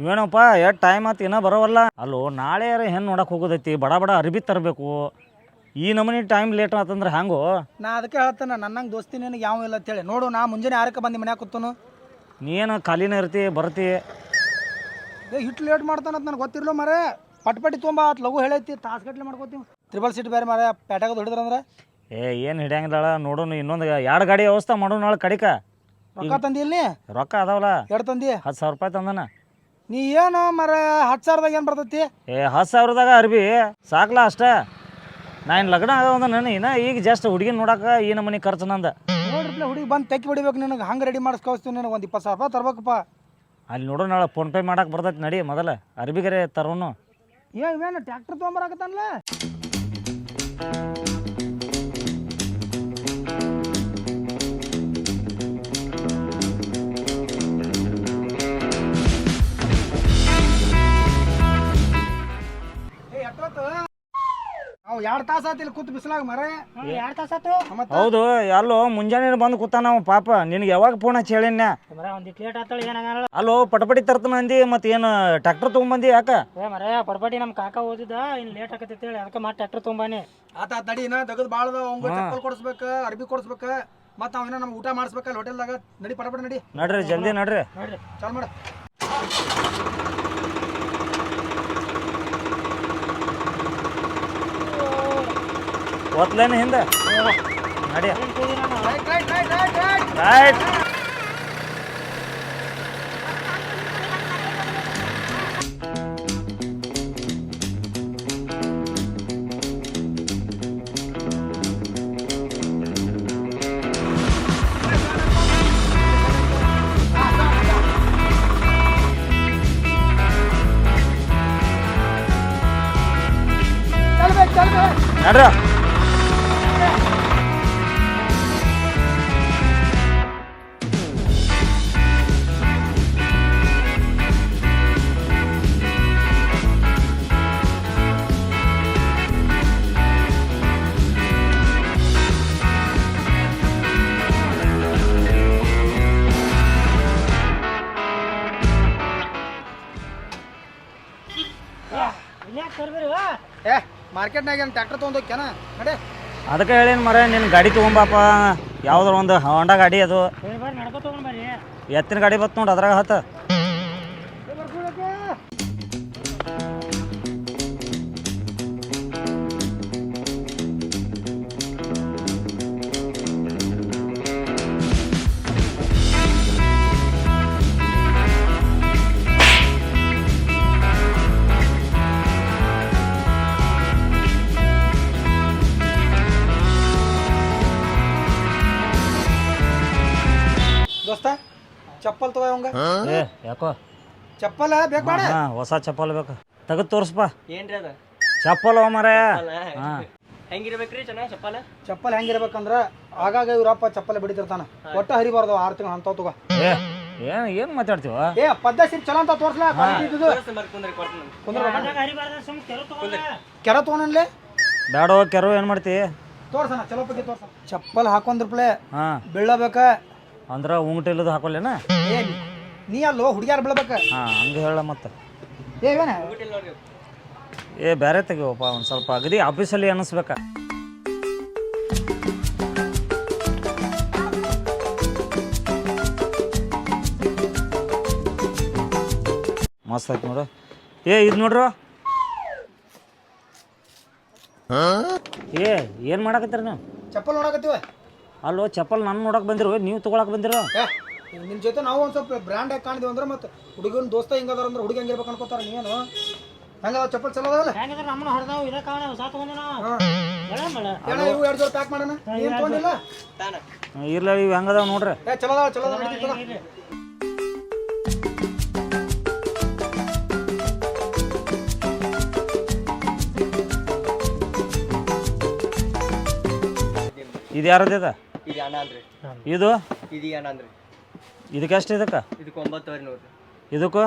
ಇವೇನಪ್ಪ ಎಷ್ಟು ಟೈಮ್ ಆತು ಇನ್ನೂ ಬರೋವಲ್ಲ. ಅಲ್ಲೋ ನಾಳೆ ಹೆಣ್ಣು ನೋಡಕ್ಕೆ ಹೋಗೋದೈತಿ, ಬಡ ಬಡ ಅರ್ಬಿ ತರಬೇಕು. ಈ ನಮೂನಿ ಟೈಮ್ ಲೇಟ್ ಆತಂದ್ರೆ ಹ್ಯಾಂಗೋ? ನಾ ಅದಕ್ಕೆ ಹೇಳ್ತೇನೆ, ನನ್ನಂಗೆ ದೋಸ್ತಿ ನಿನಗೆ ಯಾವ ಇಲ್ಲ ಅಂತೇಳಿ. ನೋಡು, ನಾ ಮುಂಜಾನೆ 6ಕ್ಕೆ ಬಂದು ಮನ್ಯಾಗ ಕೂತನು. ನೀನು ಖಾಲಿನೇ ಇರ್ತಿ ಬರ್ತಿ. ಹಿಟ್ಟು ಲೇಟ್ ಮಾಡ್ತಾನಂತ ನನಗೆ ಗೊತ್ತಿರಲ್ಲ ಮರೆ. ಪಟ್ಪಟ್ಟಿ ತುಂಬ ಆತು, ಲಘು ಹೇಳೈತಿ, ತಾಸುಗಟ್ಲೆ ಮಾಡ್ಕೋತೀವಿ. ತ್ರಿಬಲ್ ಸೀಟ್ ಬೇರೆ ಮಾರ, ಪೇಟಾಗದು ಹೊಡಿದ್ರಂದ್ರೆ ಏನು ಹಿಡಿಯಂಗಿಲ್ಲ ನೋಡೋಣ. ಇನ್ನೊಂದು 2 ಗಾಡಿ ವ್ಯವಸ್ಥೆ ಮಾಡೋಣ ನಾಳೆ ಕಡಿಕ. ರೊಕ್ಕ ತಂದಿ ಇಲ್ಲಿ? ರೊಕ್ಕ ಅದಾವಲ್ಲ, ಎರಡು ತಂದಿ. 10,000 ರೂಪಾಯಿ ತಂದನ. ನೀ ಏನು ಮರ 10,000ದಾಗ ಏನು ಬರ್ತೈತಿ? 10,000ದಾಗ ಅರ್ಬಿ ಸಾಕ್ಲಾ ಅಷ್ಟೇ. ನಾ ಇನ್ನು ಲಗ್ನ ಆಗವಂದ ನಾನು ಇನ್ನ ಈಗ ಜಸ್ಟ್ ಹುಡುಗಿನ ನೋಡಕ್ಕೆ ಈ ನಮೂನಿ ಖರ್ಚು ನಂದು. ನೋಡ್ರಿಪ್ಲೆ ಹುಡುಗಿ ಬಂದು ತೆಕ್ಕಿ ಹೊಡಿಬೇಕು ನಿನಗೆ. ಹಂಗೆ ರೆಡಿ ಮಾಡಿಸ್ಕೊಳ್ತೀವಿ ನಿನಗೆ. ಒಂದು 20,000 ರೂಪಾಯಿ ತರ್ಬೇಕಪ್ಪ. ಅಲ್ಲಿ ನೋಡು, ನಾಳೆ ಫೋನ್ಪೇ ಮಾಡಕ್ಕೆ ಬರ್ತೈತಿ. ನಡಿ ಮೊದಲ ಅರ್ಬಿಗರೆ ತರೋನು. ಇವೇನು ಟ್ಯಾಕ್ಟ್ರ್ ತೊಗೊಂಬರಾಕತ್ತಾನಲ್ಲ? ಅವು 2 ತಾಸು ಆತಿಲ್ಲ ಕೂತು ಬಿಸಿಲಾಗ ಮರ. 2 ತಾಸು ಆತು. ಹೌದು, ಎಲ್ಲೋ ಮುಂಜಾನೆ ಬಂದು ಕೂತ ನಾವು ಪಾಪ. ನಿನಗೆ ಯಾವಾಗ ಫೋನ್ ಹಚ್ಚಿ ಹೇಳಿನ? ಒಂದಿಟ್ಟು ಲೇಟ್ ಆತಳ ಏನಾಗಲ್ಲ. ಅಲ್ಲೋ ಪಟಪಟಿ ತರ್ತನ ಅಂದಿ, ಮತ್ತೆ ಏನು ಟ್ರ್ಯಾಕ್ಟರ್ ತೊಗೊಂಬಂದಿ ಯಾಕ? ಮರ ಪಟಪಟಿ ನಮ್ಮ ಕಾಕ ಓದಿದ ಇನ್ನು ಲೇಟ್ ಆಕತಿ ಹೇಳಿ ಅದಕ್ಕೆ ಮತ್ತೆ ಟ್ರ್ಯಾಕ್ಟರ್ ತೊಗೊಂಬಾನಿ. ಆತ ತಡಿನ ದಗದ್ ಭಾಳ ಅದಾವ. ಅವ್ಗೆ ಚಪ್ಪಲ್ ಕೊಡಿಸ್ಬೇಕು, ಅರ್ಬಿ ಕೊಡಿಸ್ಬೇಕು, ಮತ್ತು ಅವನ ನಮ್ಗೆ ಊಟ ಮಾಡಿಸ್ಬೇಕಲ್ಲ ಹೋಟೆಲ್ದಾಗ. ನಡಿ ಪಟಪಟ ನಡಿ. ನಡ್ರಿ ಜಲ್ದಿ ನಡ್ರಿ. ನೋಡ್ರಿ ಚಾಲು ಮಾಡ. ಒತ್ಲೇನ ಹಿಂದೆ ನಡಿ. Right right right right right. Right. ನಡ್ರ. ಏ ಮಾರ್ಕೆಟ್ನಾಗ ಏನು ಟ್ಯಾಕ್ಟರ್ ತೊಗೊಂಡೋಗ್ಯಾನ ನಡೆ. ಅದಕ್ಕೆ ಹೇಳೇನು ಮರ, ನಿನ್ನ ಗಾಡಿ ತೊಗೊಂಬಾಪ. ಯಾವ್ದಾರ ಒಂದು ಹೋಂಡಾ ಗಾಡಿ ಅದು. ಬರ್ರಿ ನಡ್ಕೊ ತೊಗೊಂಡ್ ಬರ್ರಿ. ಎತ್ತಿನ ಗಾಡಿ ಬತ್ತು ನೋಡಿ, ಅದ್ರಾಗ ಹತ್ತ. ದೋಸ್ತ ಚಪ್ಪಲ್ ತಗೋ ಅವಂಗ. ಏ ಯಾಕೋ ಚಪ್ಪಲ್ ಬೇಕು ಬೇಡ? ಹಾಂ, ಹೊಸ ಚಪ್ಪಲ್ ಬೇಕು. ತೆಗೆದು ತೋರಿಸ್ಪ. ಏನ್ರಿ ಅದ ಚಪ್ಪಲ್ ಮರ. ಹಾಂ, ಹೆಂಗಿರ್ಬೇಕ್ರಿ ಚೆನ್ನಾಗಿ ಚಪ್ಪಲ? ಚಪ್ಪಲ್ ಹೆಂಗಿರ್ಬೇಕಂದ್ರ ಆಗಾಗ ಇವ್ರಪ್ಪ ಚಪ್ಪಲ್ ಬಿಡಿತಿರ್ತಾನ. ಒಟ್ಟ ಹರಿಬಾರ್ದು 6 ತಿಂಗಳು ಅಂತಾವ್ ತಗೋ. ಏನು ಮಾತಾಡ್ತೀವ? ಏ ಪದ್ಧತಿ ಚಲೋ ಅಂತ ತೋರ್ಸ್ಲಾ. ಕೆರ ತಗೊಂಡ್ಲೆ ಬ್ಯಾಡೋ ಕೆರೋ ಏನು ಮಾಡ್ತಿ? ತೋರ್ಸಣ ಚಲೋ ಬಗ್ಗೆ ತೋರ್ಸ. ಚಪ್ಪಲ್ ಹಾಕೊಂಡ್ರಪ್ಲೆ ಹಾಂ, ಬೀಳಬೇಕ ಅಂದ್ರೆ ಉಂಗ್ಟ ಇಲ್ಲದ ಹಾಕೊಲ್ಲೇನ? ಏ ನೀ ಅಲ್ಲೋ ಹುಡುಗ್ಯಾರ ಬೀಳ್ಬೇಕ. ಹಾಂ, ಹಂಗೆ ಹೇಳ ಮತ್ತೆ. ಏವೇನ ಏ ಬೇರೆ ತೆಗಿವಪ್ಪ, ಒಂದು ಸ್ವಲ್ಪ ಅಗದಿ ಆಫೀಸಲ್ಲಿ ಅನ್ನಿಸ್ಬೇಕ. ಮಸ್ತ್ ಆಯ್ತು ನೋಡು. ಇದು ನೋಡ್ರು. ಏನು ಮಾಡಕತ್ತೀರ ನೀವು? ಚಪ್ಪಲ್ ನೋಡಕತ್ತೀವ. ಅಲ್ಲೋ ಚಪ್ಪಲ್ ನಾನು ನೋಡಕ್ಕೆ ಬಂದಿರೋ, ನೀವು ತೊಗೊಳಕ್ಕೆ ಬಂದಿರೋ? ನಿನ್ನ ಜೊತೆ ನಾವು ಒಂದು ಸ್ವಲ್ಪ ಬ್ರ್ಯಾಂಡ್ ಆಗಿ ಕಾಣಿದ್ವಿ ಅಂದ್ರೆ ಮತ್ತೆ ಹುಡುಗನ ದೋಸ್ತ ಹಿಂಗದಾರ ಅಂದ್ರೆ ಹುಡುಗಿ ಹೆಂಗಿರ್ಬೇಕು ಅನ್ಕೋತಾರ. ನೀನು ಹಂಗ ಚಪ್ಪಲ್ ಚಲೋ ಅದಾವಲ್ಲ? ಹೆಂಗಿದ್ರೆ ನಮ್ಮನ್ನ ಹೊಡೆದಾವು ಇದೇ ಕಾರಣ ಹೊಸ ತಗೊಂಡು ನಾವು ಇವು 2 ಜೋಡಿ ಪ್ಯಾಕ್ ಮಾಡೋಣ. ಏನು ತೊಗೊಂಡಿಲ್ಲ? ಇರ್ಲ, ಇವು ಹೆಂಗದಾವ ನೋಡ್ರಿ. ಚಲೋ ಅದಾವ ಚಲೋ ಅದಾವ ನಡೀತದ. ಇದು ಯಾರದಿದ? ಇದು ಅಣ್ಣ ಅಂದ್ರಿ. ಇದು ಇದು ಅಣ್ಣ ಅಂದ್ರಿ. ಇದಕ್ಕೆ ಎಷ್ಟು? ಇದಕ್ಕೆ 9,900 ನೋಡ್ರಿ. ಇದಕ್ಕೂ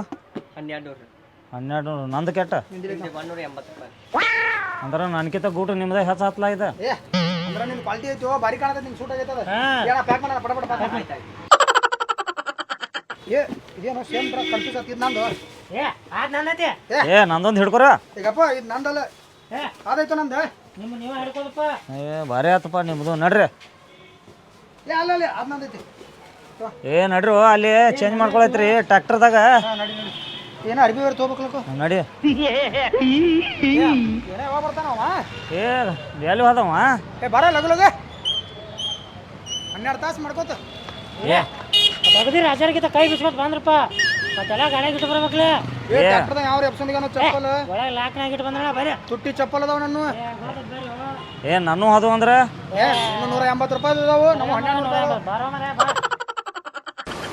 1200 ರೀ. 1200. ನಂದು ಕೆಟ್ಟ 180 ರೂಪಾಯಿ. ಅಂದ್ರೆ ನನಗಿಂತ ಗೂಟು ನಿಮ್ದೇ ಹೆಚ್ಚು ಹತ್ತಲ ಇದೆ. ಅಂದ್ರೆ ನಿನ್ನ ಕ್ವಾಲಿಟಿ ಐತೋ, ಭಾರಿ ಕಾಣತೈತೆ, ನಿಂಗೆ ಸೂಟ್ ಆಗೈತದ. ಪ್ಯಾಕ್ ಮಾಡೋಣ ಪಟ ಪಟ. ಏ ಇದೇನೋ ಸೇಮ್ ಕನ್ಫ್ಯೂಸ್ ಆಗ್ತಿದ್ ನಂದು ಏ ಆದ್ ನನ್ನೈತಿ ಏ ನಂದೊಂದು ಹಿಡ್ಕೊರ. ಈಗಪ್ಪ ಇದು ನಂದಲ್ಲ ಏ ಅದಾಯ್ತು ನಂದು. ನೀವೇ ಹಿಡ್ಕೋದಪ್ಪ. ಏ ಭಾರಿ ಆತಪ್ಪ ನಿಮ್ಮದು, ನಡ್ರಿ. ಏ ಅಲ್ಲ ಅಲ್ಲಿ ಅದು ನಂದೈತಿ. ಏ ನಡ್ರಿ ಅಲ್ಲಿ ಚೇಂಜ್ ಮಾಡ್ಕೊಳತ್ರಿ ಟ್ರ್ಯಾಕ್ಟರ್ದಾಗ. ನಡಿ ನಡಿ ಏನೋ ಅರ್ಬಿ ಬೇರೆ ತೊಗೋಬೇಕಲ್ಲ. ನಡಿ. ಏನೇ ಯಾವಾಗ ಬರ್ತಾನವ? ಏ ಎಲ್ಲಿ ಹೋದವ? ಏ ಬರ ಲಗು ಲಗ 12 ತಾಸು ಮಾಡ್ಕೋತ. ಏ ತೆಗ್ದಿ ರಾಜರಿಗಿಂತ ಕೈ ಬಿಸ್ಕೊತ್ ಬಂದ್ರಪ್ಪ. ಮತ್ತೆಲ್ಲ ಗಾಡಿಯಾಗ ಇಟ್ಟು ಬರ್ಬೇಕಲ್ಲ. ಏ ಟ್ರ್ಯಾಕ್ಟರ್ದಾಗ ಯಾವ ಎಪ್ಸಂದಿಗಾನ ಚಪ್ಪಲ್ ಒಳಗೆ ಲಾಕ್ನಾಗ ಇಟ್ಟು ಬಂದ್ರಣ ಬರೀ ತುಟ್ಟಿ ಚಪ್ಪಲ್ ಅದಾವ ನನ್ನ. ಏ ನಾನು ಹೋದವು ಅಂದ್ರೆ ಏ 180 ರೂಪಾಯಿ ಅದಾವು. ನಮ್ಮ 12 ರೂಪಾಯಿ ಬಾರೋ ಮರೆ ಬಾ.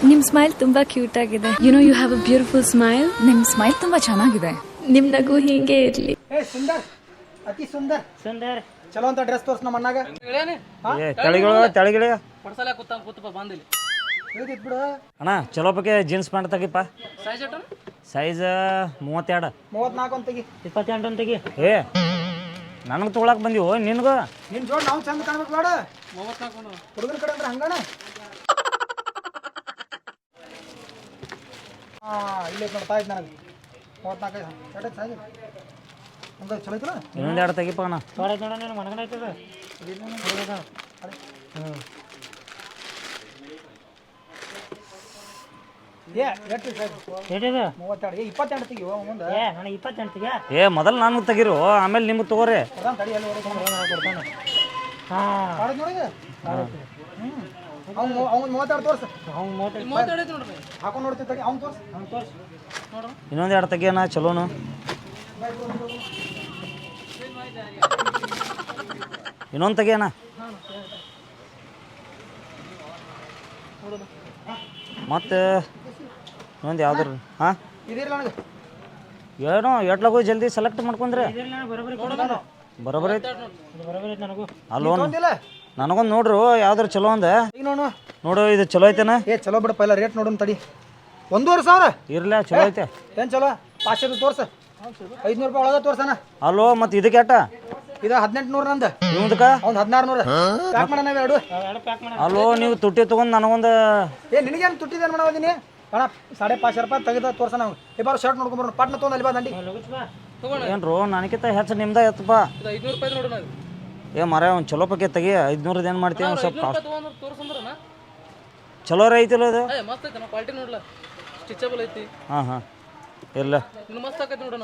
ನಿಮ್ ಸ್ಮೈಲ್ ತುಂಬಾ ಕ್ಯೂಟ್ ಆಗಿದೆ. You know you have a beautiful smile. ನಿಮ್ ಸ್ಮೈಲ್ ತುಂಬಾ ಚೆನ್ನಾಗಿದೆ. ನಿಮ್ ನಗು ಹೀಗೆ ಇರ್ಲಿ. ಏ ಸುಂದರ್, ಅತಿ ಸುಂದರ್ ಸುಂದರ್ ಚಲೋ ಅಂತ ಡ್ರೆಸ್ ತೋರ್ಸ್ ನಮ್ಮ ಅಣ್ಣಾಗ. ಏ ತೆಳಗಿಳಿ ಹೇಳಿದ್ ಬಿಡು. ಅಣ್ಣ ಚಲೋ ಬಗ್ಗೆ ಜೀನ್ಸ್ ಪ್ಯಾಂಟ್ ತೆಗಿಪ್ಪ. ಸೈಜ್ 32. 34 ಅಂತ ತೆಗಿ. 28 ಅಂತೆಗಿ. ಏ ನನಗೆ ತೊಗೊಳಕ್ ಬಂದಿವು ನಿನ್ಗೂ? ನಿನ್ ಜೋಡ್ ನಾವು ಚಂದ ಕಾಣ್ಬೇಕು ನೋಡ. ಹುಡುಗನ ಕಡೆ ಅಂದ್ರೆ ಹಂಗಣ. ಇಲ್ಲೇ ನೋಡ್ತಾ ಇದ್ದು ನನಗೆ 34 ಸೈಜ್ ಹಂಗೆ ಚಲೋ ಐತಲ್ಲ. ಇನ್ನೊಂದು 2 ತೆಗಿಪ್ಪ ಅಣ್ಣ. ನೋಡೈತೆ ನೋಡ ನೀನು ಮನಗನ ಆಯ್ತದ. ಏ ಎಷ್ಟು ಸೈಜ್? ಎಷ್ಟಿದೆ? 32. 22 ತೆಗಿವ ಮುಂದೆ. ಏ ನನಗೆ 28 ಏ ಮೊದಲು ನಾನು ತೆಗಿರು, ಆಮೇಲೆ ನಿಮ್ಗೆ ತಗೋರಿ. ಕೊಡ್ತಾನೆ ತಡಿ ಅಲ್ಲಿ ಕೊಡ್ತಾನೆ. ಹಾಂ ಮಾಡೋದು ನೋಡಿ. ಅವ್ನು 32 ತೋರ್ಸ. ಅವ್ನು 30 ಹಾಕೊಂಡು ನೋಡ್ತೀವಿ ತಡಿ. ಅವ್ನು ತೋರ್ಸ. ಅವ್ನು ತೋರ್ಸು. ನೋಡು ಇನ್ನೊಂದು 2 ತೆಗಿಯೋಣ ಚಲೋನು. ಇನ್ನೊಂದು ತೆಗಿಯೋಣ. ಮತ್ತೆ ಇನ್ನೊಂದು ಯಾವ್ದು? ಹಾಂ ಇದಿರಲ್ಲ ನನಗೆ. ಏನೋ ಎಟ್ಲಾಗೋ ಜಲ್ದಿ ಸೆಲೆಕ್ಟ್ ಮಾಡ್ಕೊಂಡ್ರೆ ಇದೆಲ್ಲ ಬರೋಬ್ಬರಿ ಕೊಡೋದು. ಬರೋಬ್ಬರಿ ಐತಿ. ಇದು ಬರೋಬ್ಬರಿ ಐತೆ ನನಗೂ. ಅಲ್ಲೋ ತೊಗೊಂಡಿಲ್ಲ ನನಗೊಂದು ನೋಡ್ರು ಯಾವ್ದಾರು ಚಲೋ ಅಂದ. ಈಗ ನೋಡು. ನೋಡು ಇದು ಚಲೋ ಐತೆನ? ಏ ಚಲೋ ಬಿಡಪ್ಪ. ಇಲ್ಲ ರೇಟ್ ನೋಡೋಣ ತಡಿ. 1,500 ಇರ್ಲ ಚಲೋ ಐತೆ. ಏನು ಚಲೋ? 500 ತೋರ್ಸ. 500 ರೂಪಾಯಿ ಒಳಗೆ ತೋರ್ಸಣ. ಅಲ್ಲೋ ಮತ್ತೆ ಇದಕ್ಕೆ ಎಟ್ಟ? ಇದು 1800 ನಂದು. ನಿಮ್ದಕ್ಕ? ಅವ್ನು 1600. ಪ್ಯಾಕ್ ಮಾಡೋಣ ಎರಡು. ಎರಡು ಪ್ಯಾಕ್ ಮಾಡಿ. ಅಲ್ಲೋ ನೀವು ತುಟ್ಟಿ ತೊಗೊಂಡು ನನಗೊಂದು. ಏ ನಿನಗೇನು ತುಟ್ಟಿದೇನು ಮಾಡೋದೀನಿ ಅಣ್ಣ? 550 ರೂಪಾಯಿ ತೆಗೆದ ತೋರ್ಸಣ. ಈ ಬಾರು ಶರ್ಟ್ ನೋಡ್ಕೊಂಬರೋಣ. ಪಟ್ನ ತೊಗೊಂಡು ಅಲ್ಲಿ ಬಾ ದಂಡಿ. ಏನ್ರು ನನಗಿಂತ ಹೆಚ್ಚು ನಿಮ್ದ ಎತ್ತಪ್ಪ. 500 ರೂಪಾಯಿ ನೋಡೋಣ. ಏ ಮರ ಒಂದು ಚಲೋ ಪಕ್ಕೆ ತೆಗಿ. 500 ಏನು ಮಾಡ್ತೀವಿ ಒಂದು ಸ್ವಲ್ಪ ಕಾಸ್ಟ್ ಚಲೋ ಐತಿಲ್ಲ ಇದು. ಮಸ್ತ್ ಐತೆ ನಾ ಕ್ವಾಲಿಟಿ ನೋಡ್ಲ. ಸ್ಟಿಚಬಲ್ ಐತಿ. ಹಾಂ ಹಾಂ ಇಲ್ಲ ಇನ್ನು ಮಸ್ತ್ ಆಕೈತಿ ನೋಡೋಣ.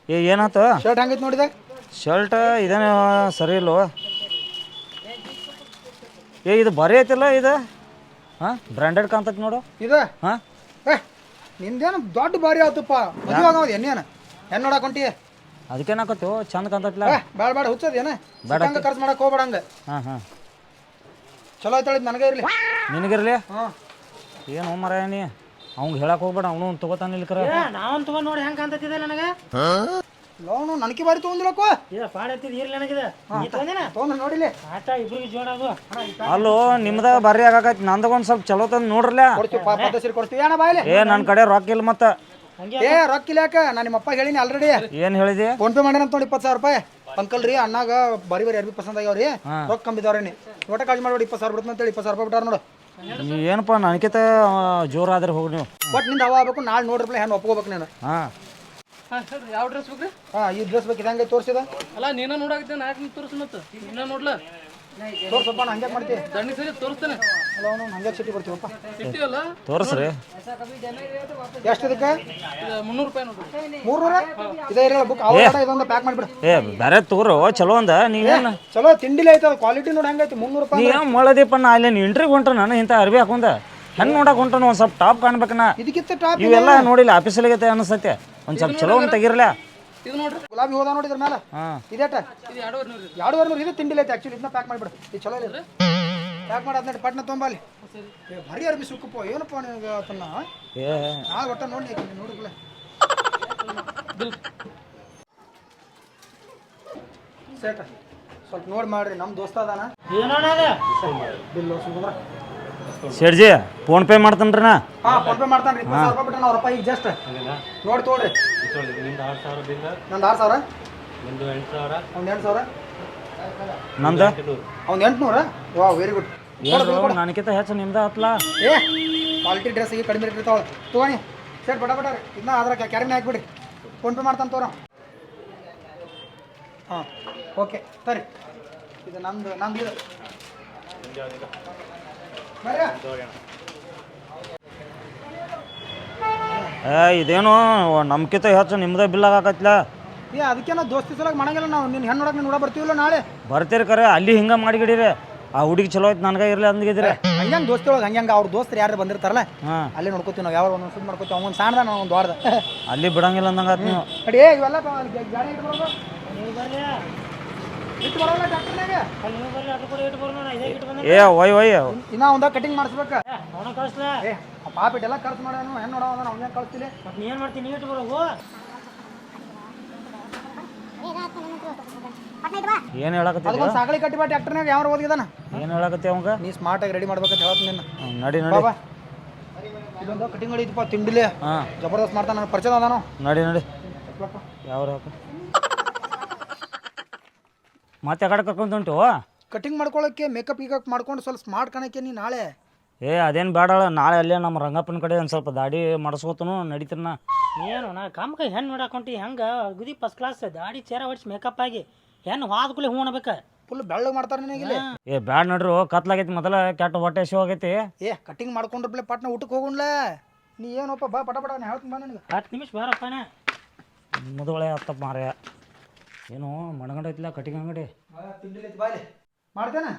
ಏನಾಯ್ತು? ಶರ್ಟ್ ಹಂಗೈತೆ ನೋಡಿದೆ. ಶರ್ಟ್ ಇದೇನು ಸರಿ ಇಲ್ವೋ? ಇದು ಬರೀ ಐತಿಲ್ಲ ಇದು. ಹಾಂ ಬ್ರ್ಯಾಂಡೆಡ್ ಕಾಣ್ತೈತಿ ನೋಡು ಇದು. ಹಾಂ ಏ ನಿಂದೇನು ದೊಡ್ಡ ಬಾರಿ ಆತಪ್ಪ. ಮದುವೆ ಆಗೋದು ಎಣ್ಣೆನ ಹೆಣ್ಣು ನೋಡಕ್ ಹೊಂಟಿ. ಅದಕ್ಕೇನಾಕತ್ತು ಚಂದ ಕಾಣ್ತೈತಿಲ್ಲ. ಬೇಡ ಬೇಡ ಹುಚ್ಚದ ಏನ ಹಂಗೆ ಖರ್ಚು ಮಾಡಕ್ಕೆ ಹೋಗ್ಬೇಡ ಹಂಗೆ. ಹಾಂ ಹಾಂ ಚಲೋ ಐತಳಿದ್ ನನಗೆ ಇರಲಿ. ನಿನಗಿರ್ಲಿ. ಹಾಂ ಏನು ಮರ ನೀ ಅವ್ಗೆ ಹೇಳಕ್ಕೆ ಹೋಗ್ಬೇಡ. ಅವನು ಒಂದು ತೊಗೋತಾನೆ ಇಲ್ಕರ. ನಾವೊಂದು ತೊಗೊಂಡು ನೋಡಿ ಹೆಂಗೆ ಕಾಣ್ತೈತಿದೆ ನನಗೆ. ಲೋನು ನನಗೆ ಬಾರಿ ತೊಗೊಂದಿಲ್ಲಕ್ಕ. ಇದು ಪಾಡೈತಿದ್ ಇರ್ಲಿ ನನಗಿದೆ. ನೀ ತೊಗೊಂಡಿನ ತೊಗೊಂಡು ನೋಡಿಲಿ. ಆಟ ಇಬ್ರಿಗೆ ಜೋಡದು. ಅಲ್ಲೋ ನಿಮ್ದ ಬರ್ರಿ ಆಗಾಕೈತಿ. ನಂದಾಗ ಒಂದು ಸ್ವಲ್ಪ ಚಲೋ ತಂದು ನೋಡ್ರಲ್ಲ. ಕೊಡ್ತೀವಿ ಪದ್ಧತಿ ಸೀರೆ ಕೊಡ್ತೀವಿ. ಏನ ಬಾಯ್ಲಿ. ಏ ನನ್ನ ಕಡೆ ರೊಕ್ಕ ಇಲ್ಲ ಮತ್ತೆ. ಹಂಗೆ ಏ ರೊಕ್ಕಿಲ್ಲ ಯಾಕ? ನಾನು ನಿಮ್ಮ ಅಪ್ಪ ಹೇಳಿನಿ ಆಲ್ರೆಡಿ. ಏನು ಹೇಳಿದೆ? ಫೋನ್ ಪೇ ಮಾಡ್ಯಾನ ನೋಡಿ 20,000 ರೂಪಾಯಿ. ಅಂಕಲ್ ರೀ ಅಣ್ಣಾಗ ಬರಿ ಬರಿ ಅರ್ಬಿ ಪಸಂದ್ ಆಗ್ಯಾವ್ರಿ. ರೊಕ್ಕ ಕಮ್ಮಿದವ್ರಿ. ನೀ ಒಟ್ಟ ಕಾಳಜಿ ಮಾಡ್ಬೇಡಿ. 20,000 ಬಿಡ್ತಾನೆ ಅಂತೇಳಿ 20,000 ರೂಪಾಯಿ ಬಿಟ್ಟಾರ ನೋಡು. ಏನಪ್ಪ ನನಗಿಂತ ಜೋರಾದ್ರೆ ಹೋಗಿ ನೀವು. ಬಟ್ ನಿಂದ ಅವ ಆಗ್ಬೇಕು. ನಾಳೆ ನೋಡ್ರಪ್ಲೆ ಹೆಣ್ಣು ಒಪ್ಕೋಬೇಕು ನೀನು. ಹಾಂ ಹಾಂ ಹೇಳ್ರಿ ಯಾವ ಡ್ರೆಸ್ ಬೇಕ್ರಿ? ಈ ಡ್ರೆಸ್ ಬೇಕು. ಇದಂಗೆ ತೋರಿಸಿದ ಅಲ್ಲ ನೀನ ನೋಡಾಕಿದ್ದೆ ನಾಲ್ಕು ನಿಂಗೆ ತೋರಿಸ್ ಮತ್ತೆ ನೀನ ನೋಡ್ಲ ತೋರ್ಸಪ್ಪ. ನಾ ಹಂಗೆ ಮಾಡ್ತೀವಿ. ದಂಡಿ ಸರಿ ತೋರಿಸ್ತೇನೆ. ಅಲ್ಲ ಅವನು ಹಂಗೆ ಸಿಟಿ ಬರ್ತೀವಪ್ಪ. ಇಟ್ಟಿವಲ್ಲ ತೋರಿಸ್ರಿ. ಎಷ್ಟು ಇದಕ್ಕೆ? 300 ರೂಪಾಯಿ ನೋಡ್ರಿ. 300? ಇದೇ ಇರಲ್ಲ ಬುಕ್. ಅವ್ರ ಇದೊಂದು ಪ್ಯಾಕ್ ಮಾಡಿಬಿಡು. ಏ ಬೇರೆ ತಗೋರು ಚಲೋ ಅಂದ. ನೀವೇನು ಚಲೋ ತಿಂಡಿಲಿ ಐತದ. ಕ್ವಾಲಿಟಿ ನೋಡಿ ಹೆಂಗೈತಿ. 300 ರೂಪಾಯಿ. ನೀ ಏನು ಮಾಡದೀಪ? ನಾ ಅಲ್ಲಿ ಇಂಟ್ರಿಗೆ ಹೊಂಟ್ರೆ ನಾನು ಇಂಥ ಅರ್ಬಿ ಹಾಕೊಂಡ ಹೆಣ್ಣು ನೋಡಕ್ಕೆ ಹೊಂಟನು. ಒಂದು ಸ್ವಲ್ಪ ಟಾಪ್ ಕಾಣ್ಬೇಕನ. ಇದಕ್ಕಿಂತ ಟಾಪ್ ಇವೆಲ್ಲ ನೋಡಿಲ್ಲ ಆಫೀಸಲ್ಲಿಗತ್ತೆ ಅನಿಸ್ತೈತೆ. ಒಂದು ಸ್ವಲ್ಪ ಚಲೋ ಒಂದು ತೆಗಿರ್ಲ. ಇದು ನೋಡ್ರಿ. ಗುಲಾಬಿ ಹೋದ ನೋಡಿದ್ರ ಮೇಲೆ. ಹಾಂ ಇದೇಟ ಇದು 2,500 ರೀ. 2,500. ಇದು ತಿಂಡಿಲಿ ಐತೆ ಆ್ಯಕ್ಚುಲಿ. ಇದನ್ನ ಪ್ಯಾಕ್ ಮಾಡಿಬಿಡು. ಇದು ಚಲೋ ಇಲ್ಲ. ಪ್ಯಾಕ್ ಮಾಡಿ 18 ಪಟ್ನ ತೊಂಬಲ್ಲಿ. ಭಾರಿ ಅರ್ಬಿ ಸುಕ್ಕಪ್ಪ. ಏನಪ್ಪ ನಿನಗೆ ತನ್ನ ಏ ನಾ ಒಟ್ಟ ನೋಡಿ ನೋಡಿದ್ಲೆ ಸೇಟ ಸ್ವಲ್ಪ ನೋಡಿ ಮಾಡ್ರಿ. ನಮ್ಮ ದೋಸ್ತ ಅದಾನ. ಏನೋಣ ಅದು ಬಿಲ್ ಸುಂದ್ರ. ಶೇಡ್ಜಿ ಫೋನ್ ಪೇ ಮಾಡ್ತಾನ್ರಿ ನಾ. ಹಾಂ ಫೋನ್ ಪೇ ಮಾಡ್ತಾನೆ. 20,000 ರೂಪಾಯಿ ಬಿಟ್ಟಾನ. ಅವ್ರ ರೂಪಾಯಿ ಈಗ ಜಸ್ಟ್ ನೋಡಿ ತೊಗೊಳ್ರಿ. ನಂದು 6,000. ಒಂದು 8,000. ನಂದು ಅವ್ನು 800 ವಾ ವೆರಿ ಗುಡ್. ಏನು ನನಗಿಂತ ಹೆಚ್ಚು ನಿಮ್ದು ಹತ್ಲಾ. ಏ ಕ್ವಾಲಿಟಿ ಡ್ರೆಸ್ಸಿಗೆ ಕಡಿಮೆ ರೇಟ್ ಇರ್ತಾವಳೆ ತೊಗೊನಿ ಸರ್ ಬಡ ರೀ ಇದನ್ನ ಅದ್ರ ಕ್ಯಾರಿನ ಹಾಕ್ಬಿಡಿ ಫೋನ್ಪೇ ಮಾಡ್ತಾನೆ ತೋರ. ಹಾಂ ಓಕೆ ಸರಿ ಇದು ನಂದು ಇದು ಇದೇನು ನಮ್ಕಿಂತ ಹೆಚ್ಚು ನಿಮ್ದೇ ಬಿಲ್ ಆಗಾಕತ್ಲ. ಏ ಅದಕ್ಕೆ ನಾವು ದೋಸ್ತಿ ಸಲುವಾಗಿ ಮಾಡಂಗಿಲ್ಲ ನಾವು ನಿನ್ನ ಹೆಣ್ಣು ನೋಡಕ್ಕೆ ನೋಡ ಬರ್ತೀವಲ್ಲ ನಾಳೆ. ಬರ್ತೀರಿ ಕರೆ ಅಲ್ಲಿ ಹಿಂಗೆ ಮಾಡಿಗಿಡಿರಿ. ಆ ಹುಡುಗಿ ಚಲೋ ಐತೆ ನನಗೆ ಇರಲಿ ಅಂದಿದ್ದೀರಿ. ಹಂಗೆ ದೋಸ್ತಿ ಒಳಗೆ ಹಂಗೆ ಅವ್ರ ದೋಸ್ತರು ಯಾರು ಬಂದಿರ್ತಾರಲ್ಲ ಹಾಂ ಅಲ್ಲೇ ನೋಡ್ಕೋತೀವಿ ನಾವು. ಯಾವ ಒಂದು ಸುದ್ದಿ ಮಾಡ್ಕೋತೀವಿ. ಅವ್ನು ಸಣ್ಣದ ನಾವು ಒಂದು ದೊಡ್ಡದ ಅಲ್ಲಿ ಬಿಡಂಗಿಲ್ಲ ಅಂದಂಗೆ ಆತು ನೀವು. ಅಡಿ ಇವೆಲ್ಲ ಗಾಡಿ ಇಟ್ಬರೋದು ನೀವು ಬರ್ಲಿ ಇಟ್ಟು ಬರೋಲ್ಲ ಡಾಕ್ಟರ್ನಾಗ. ನೀವು ಬರ್ಲಿ ಅದು ಕೂಡ ಇಟ್ಟು ಬರೋಣ ಇದೇ ಇಟ್ಟು ಬಂದ ಏ ಒಯ್ ಇನ್ನೂ ಒಂದ ಕಟಿಂಗ್ ಮಾಡಿಸ್ಬೇಕ. ಅವನ ಕಳಿಸ್ಲಾ ಏ ಪಾಪ ಇಟ್ಟೆಲ್ಲ ಖರ್ಚು ಮಾಡೋನು ಹೆಣ್ಣು ನೋಡೋ ಅವ್ನ ಕಳಿಸ್ತಿಲ್ಲ. ಮತ್ತೆ ನೀ ಏನು ಮಾಡ್ತೀನಿ ನೀ ಇಟ್ಟು ಬರೋವು ಏನು ಹೇಳಕತ್ತಿ ಅದಕ್ಕೊಂದು ಸಾಗಳಿ ಕಟ್ಟಿ ಬಾ ಟ್ಯಾಕ್ಟರ್ನಾಗ ಯಾವ ಓದಿದಾನ. ಏನು ಹೇಳಕತ್ತಿ ಅವಂಗ. ನೀ ಸ್ಮಾರ್ಟ್ ಆಗಿ ರೆಡಿ ಮಾಡ್ಬೇಕಂತ ಹೇಳತ್ ನಿನ್ನ. ನಡಿ ಬಾಬಾ ಇದೊಂದು ಕಟಿಂಗ್ ಮಾಡಿದ್ಪ ತಿಂಡಿಲೆ ಹಾಂ ಜಬರ್ದಸ್ತ್ ಮಾಡ್ತಾನೆ. ನನ್ನ ಪರಿಚಯ ಅದಾನು. ನಡಿ ಯಾವ ಮತ್ತೆ ಆ ಕಡೆ ಕರ್ಕೊಂತುಂಟು. ಕಟಿಂಗ್ ಮಾಡ್ಕೊಳ್ಳೋಕ್ಕೆ ಮೇಕಪ್ ಗೀಕಪ್ ಮಾಡ್ಕೊಂಡು ಸ್ವಲ್ಪ ಸ್ಮಾರ್ಟ್ ಕಾಣಕ್ಕೆ ನೀ ನಾಳೆ. ಏ ಅದೇನು ಬೇಡ ನಾಳೆ ಅಲ್ಲೇ ನಮ್ಮ ರಂಗಪ್ಪನ ಕಡೆ ಒಂದು ಸ್ವಲ್ಪ ದಾಡಿ ಮಾಡಿಸ್ಕೋತನು ನಡೀತೀನ. ಏನು ನಾ ಕಮ್ಕ ಹೆಣ್ಣು ನೋಡಾಕೊಂಟಿ ಹೆಂಗೆ ಅಗದಿ ಫಸ್ಟ್ ಕ್ಲಾಸ್ ದಾಡಿ ಚೇರ ಹೊಡಿಸಿ ಮೇಕಪ್ ಆಗಿ ಹೆಣ್ಣು ಹಾದ್ಕೂಲೆ ಹೂ ಅನ್ಬೇಕು. ಫುಲ್ ಬೆಳ್ಳಗೆ ಮಾಡ್ತಾರೆ ನಿನಗಿಲ್ಲಿ. ಏ ಬ್ಯಾಡ ನಡ್ರು ಕತ್ಲಾಗೈತಿ ಮೊದಲ ಕೆಟ್ಟ ಹೊಟ್ಟೆ ಶಿವ ಆಗೈತಿ. ಏ ಕಟಿಂಗ್ ಮಾಡ್ಕೊಂಡ್ರಪ್ಲೆ ಪಟ್ನ ಊಟಕ್ಕೆ ಹೋಗೋಣ್ಲ. ನೀ ಏನಪ್ಪ ಬಾ ಪಟ ಪಟ ಹೇಳ್ತೀನಿ ಬಾ ನನಗೆ. 10 ನಿಮಿಷ ಬಾರಪ್ಪನ ಮುದುವಳೆ ಹತ್ತಪ್ಪ ಮಾರ್ಯ. ಏನು ಮಣಗಂಡೈತಿಲ್ಲ ಕಟಿಂಗ್ ಅಂಗಡಿ. ತಿಂಡಿ ಬಾಯ್ಲಿ ಮಾಡ್ತೇನೆ.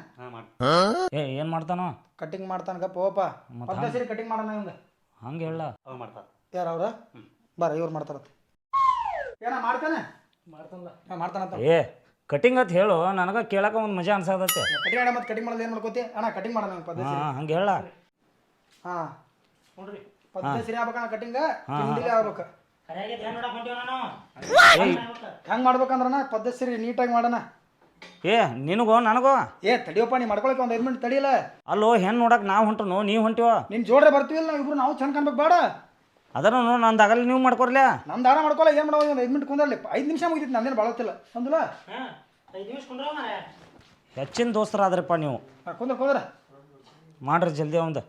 ಏ ಏನು ಮಾಡ್ತಾನೋ ಕಟಿಂಗ್ ಮಾಡ್ತಾನೆ ಗಪ್ಪ ಹೋಪ. ಮತ್ತೆ ಸರಿ ಕಟಿಂಗ್ ಮಾಡೋಣ ಇವಂಗ ಹಂಗೆ ಹೇಳ. ಯಾರು ಅವ್ರ ಬಾರ ಇವ್ರು ಮಾಡ್ತಾರತ್ತ. ಏನ ಮಾಡ್ತಾನೆ ಮಾಡ್ತಾನಂತ. ಏ ಕಟಿಂಗ್ ಅಂತ ಹೇಳು ನನಗೆ ಕೇಳಕ್ಕೆ ಒಂದು ಮಜಾ ಅನ್ಸದತ್ತೆ. ಕಟಿಂಗ್ ಆಡ ಮತ್ತೆ ಕಟಿಂಗ್ ಮಾಡೋದು ಏನು ಮಾಡ್ಕೋತಿ ಅಣ್ಣ ಕಟಿಂಗ್ ಮಾಡೋಣ ಪದ್ಧತಿ. ಹಾಂ ಹಂಗೆ ಹೇಳ. ಹಾಂ ನೋಡ್ರಿ ಪದ್ಧತಿ ಸರಿ ಆಗ್ಬೇಕಣ್ಣ. ಕಟಿಂಗ್ ತಿಂಡಿಲೇ ಆಗ್ಬೇಕು. ಸರಿಯಾಗಿ ಹೆಣ್ಣು ನೋಡಾಕೊಂತೀವಿ ನಾನು ಹೆಂಗೆ ಮಾಡ್ಬೇಕಂದ್ರಣ್ಣ ಪದ್ಧತಿ ಸರಿ ನೀಟಾಗಿ ಮಾಡೋಣ. ಏ ನಿನಗೋ ನನಗೋ ಏ ತಡಿಯಪ್ಪ ನೀ ಮಾಡ್ಕೊಳಕ್ಕೆ ಒಂದು 5 ಮಿನಿಟ್ ತಡಿಯಲ್ಲ. ಅಲ್ಲೋ ಹೆಣ್ಣು ನೋಡಕ್ಕೆ ನಾವು ಹೊಂಟನು ನೀವು ಹೊಂಟಿವ. ನಿನ್ನ ಜೋಡ್ರೆ ಬರ್ತೀವಿಲ್ಲ ನಾವು ಇಬ್ರು. ನಾವು ಚಂದ ಕಾಣ್ಬೇಕು ಬೇಡ. ಅದನ್ನು ನೋಡಿ ನಂದು ಆಗಲ್ಲ ನೀವು ಮಾಡ್ಕೊರ್ಲ. ನಮ್ಮ ದಾರ ಮಾಡ್ಕೊಳ್ಳ ಏನು ಮಾಡೋದು. ಒಂದು 5 ಮಿನಿಟ್ ಕುಂದ್ರಲ್ಲಿ 5 ನಿಮಿಷ ಮುಗಿತಿತ್ತು. ನಂದೇನು ಬಾಳತ್ತಿಲ್ಲ ಅಂದಿಲ್ಲ. 5 ನಿಮಿಷ ಕುಂದ್ರ ಮಾರ ಹೆಚ್ಚಿನ ದೋಸ್ತರಾದ್ರಪ್ಪ ನೀವು. ಕುಂದ್ರ ಮಾಡ್ರಿ ಜಲ್ದಿ ಅವಂದು.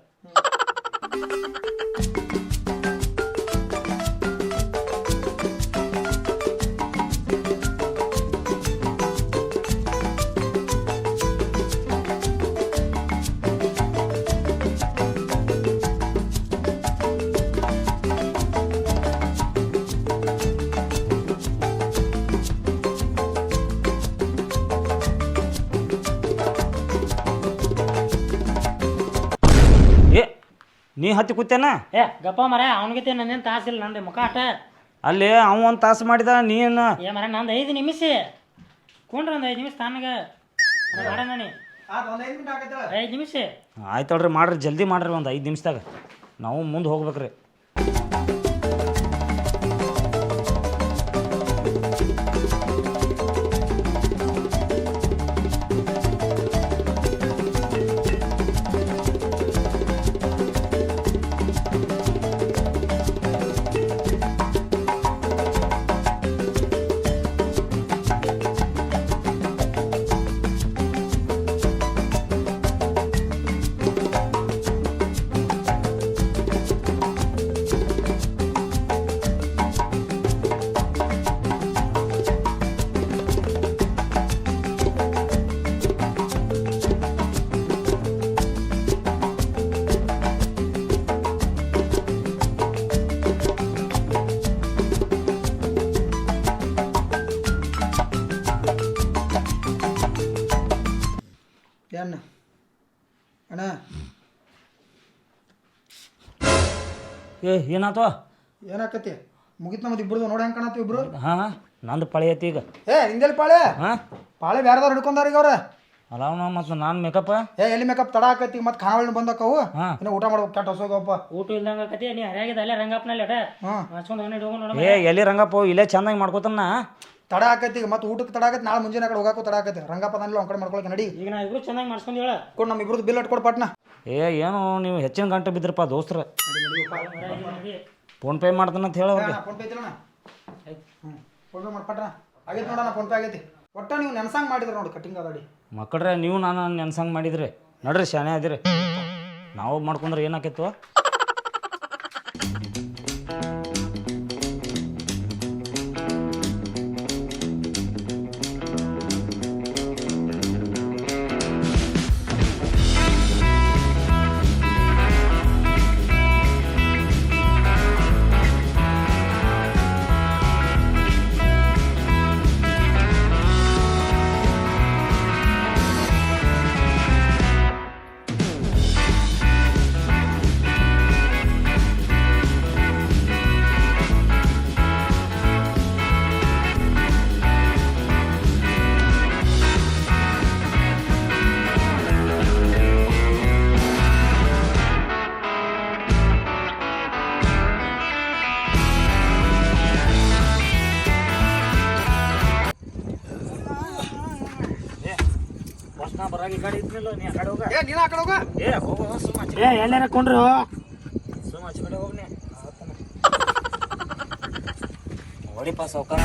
ಏ ನೀ ಹತ್ತಿ ಕೂತೇನ. ಏ ಗಪ್ಪ ಮರ ಅವನಿಗೆ ನಂದೇನು ತಾಸಿಲ್ಲ ನಂದೆ ಮುಖ ಆಟ. ಅಲ್ಲಿ ಅವ ಒಂದು ತಾಸು ಮಾಡಿದ ನೀನು. ಏ ಮರ ನಂದು 5 ನಿಮಿಷ ಕೊಂಡ್ರೆ ಒಂದು 5 ನಿಮಿಷ ತಾನಾಗ ಮಾಡ ನಾನಿ 5 ನಿಮಿಷ. ಆಯ್ತಳ್ರಿ ಮಾಡ್ರಿ ಜಲ್ದಿ ಮಾಡ್ರಿ ಒಂದು 5 ನಿಮಿಷದಾಗ ನಾವು ಮುಂದೆ ಹೋಗ್ಬೇಕ್ರಿ. ಏನು ಅಣ್ಣ ಏ ಏನಾತೋ ಏನಾಕತಿ ಮುಗಿತ್ ನಮ್ಮದು ಇಬ್ಬರದು ನೋಡಿ ಹೆಂಗೆ ಕಾಣತ್ತೀವಿ ಇಬ್ರು. ಹಾಂ ನಂದು ಪಳೆ ಐತಿ ಈಗ. ಏ ನಿಂದೆಲ್ಲಿ ಪಾಳೆ ಹಾಂ ಪಾಳೆ ಬೇರೆದವ್ರು ಹಿಡ್ಕೊಂಡಾರ ಈಗ ಅವ್ರ. ಅಲ್ಲ ಮತ್ತು ನಾನು ಮೇಕಪ್. ಏ ಎಲ್ಲಿ ಮೇಕಪ್ ತಡ ಆಕತಿ ಮತ್ತೆ ಖಾನಾವಳಿ ಬಂದಕ್ಕವು. ಹಾಂ ಇನ್ನು ಊಟ ಮಾಡ್ಬೇಕು ಕೆಟ್ಟ ಹೊಸೋಗಪ್ಪ. ಊಟ ಇಲ್ದಂಗ ಕತಿ ನೀ ಹರಿಯಾಗಿದೆ ಅಲ್ಲೇ ರಂಗಪ್ಪನಲ್ಲಿ ಅಡ ಹಾಂ ಹಚ್ಕೊಂಡು ಹೋಗಿ ನೋಡ. ಏ ಎಲ್ಲಿ ರಂಗಪ್ಪ ಇಲ್ಲೇ ಚಂದಾಗಿ ಮಾಡ್ಕೋತಾನ. ತಡ ಆಕತಿ ಈಗ ಮತ್ತೆ ಊಟಕ್ಕೆ ತಡ ಆಕತಿ. ನಾಳೆ ಮುಂಜಾನೆ ಕಡೆ ಹೋಗಾಕು ತಡ ಆಕತಿ. ರಂಗಪ್ಪ ನಾನಿಲ್ಲ ಅವ್ನ ಕಡೆ ಮಾಡ್ಕೊಳಕ್ಕೆ ನಡಿ. ಈಗ ನಾ ಇಬ್ರು ಚೆನ್ನಾಗಿ ಮಾಡ್ಸ್ಕೊಂಡು ಹೇಳ ಕೊಡು ನಮ್ಮ ಇಬ್ರದ್ದು ಬಿಲ್ ಇಟ್ಕೊಡು ಪಟ್ನ. ಏ ಏನು ನೀವು ಹೆಚ್ಚಿನ ಗಂಟೆ ಬಿದ್ರಪ್ಪ ದೋಸ್ತ್ರ. ಫೋನ್ ಪೇ ಮಾಡ್ತಾನಂತ ಹೇಳೋರಿಗೆ. ಫೋನ್ ಪೇ ಐತಿಲ್ಲ ಹ್ಞೂ ಫೋನ್ ಪೇ ಮಾಡಿ ಪಟ್ನ ಆಗೈತಿ ನೋಡೋಣ. ಫೋನ್ ಪೇ ಆಗೈತಿ. ಒಟ್ಟ ನೀವು ನೆನ್ಸಂಗ್ ಮಾಡಿದ್ರೆ ನೋಡಿ ಕಟಿಂಗ್ ಅದಾಡಿ ಮಕ್ಕಳ್ರೆ ನೀವು ನಾನು ನೆನ್ಸಂಗೆ ಮಾಡಿದ್ರಿ ನಡ್ರಿ ಶಾನೆ ಅದಿರಿ ನಾವು ಮಾಡ್ಕೊಂಡ್ರೆ ಏನಾಕೈತು ನಾ ಬರಾಗಿ ಗಾಡಿ ಇದ್ನಿಲ್ಲ ನೀ ಆ ಕಡೆ ಹೋಗ ಏ ನೀನು ಆ ಕಡೆ ಹೋಗ ಏ ಹೋಗೋ ಸುಮ್ಮ ಏ ಎಲ್ಲಾರ ಕೊಂಡ್ರು ಸುಮ್ಮ ಆಚೆ ಕಡೆ ಹೋಗ್ನಿ ಹೊಡಿಪ ಸಾವ್ಕಾರ